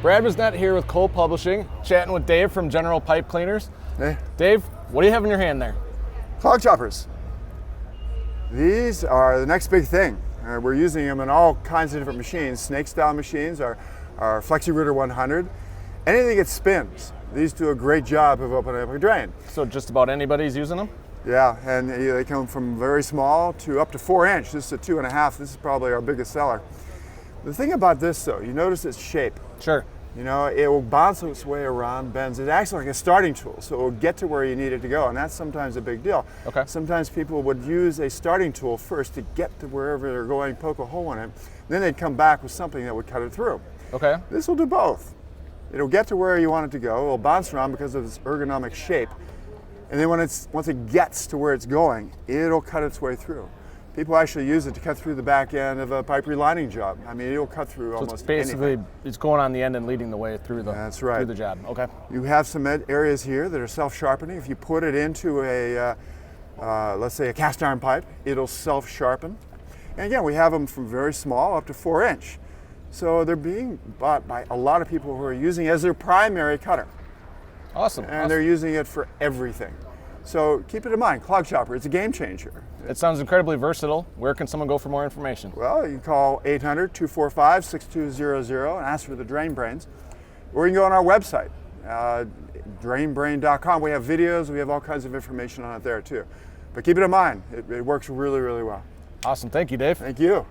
Brad Wasnett here with Cole Publishing, chatting with Dave from General Pipe Cleaners. Hey. Dave, what do you have in your hand there? ClogChoppers. These are the next big thing. We're using them in all kinds of different machines. Snake style machines, our FlexiRooter 100. Anything that spins. These do a great job of opening up a drain. So just about anybody's using them? Yeah, and they come from very small to up to 4 inch. This is a 2.5. This is probably our biggest seller. The thing about this though, you notice its shape. Sure. You know, it will bounce its way around, bends. It's actually like a starting tool, so it will get to where you need it to go, and that's sometimes a big deal. Okay. Sometimes people would use a starting tool first to get to wherever they're going, poke a hole in it, then they'd come back with something that would cut it through. Okay. This will do both. It'll get to where you want it to go, it'll bounce around because of its ergonomic shape, and then once it gets to where it's going, it'll cut its way through. People actually use it to cut through the back end of a pipe relining job. I mean, it'll cut through almost it's basically anything. It's going on the end and leading the way through the That's right. through the job. Okay. You have some areas here that are self-sharpening. If you put it into a, let's say a cast iron pipe, it'll self-sharpen. And again, we have them from very small up to 4 inch. So they're being bought by a lot of people who are using it as their primary cutter. Awesome. And they're using it for everything. So keep it in mind, ClogChopper, it's a game changer. It sounds incredibly versatile. Where can someone go for more information? Well, you can call 800-245-6200 and ask for the Drain Brains. Or you can go on our website, drainbrain.com. We have videos, we have all kinds of information on it there too. But keep it in mind, it works really, really well. Awesome. Thank you, Dave. Thank you.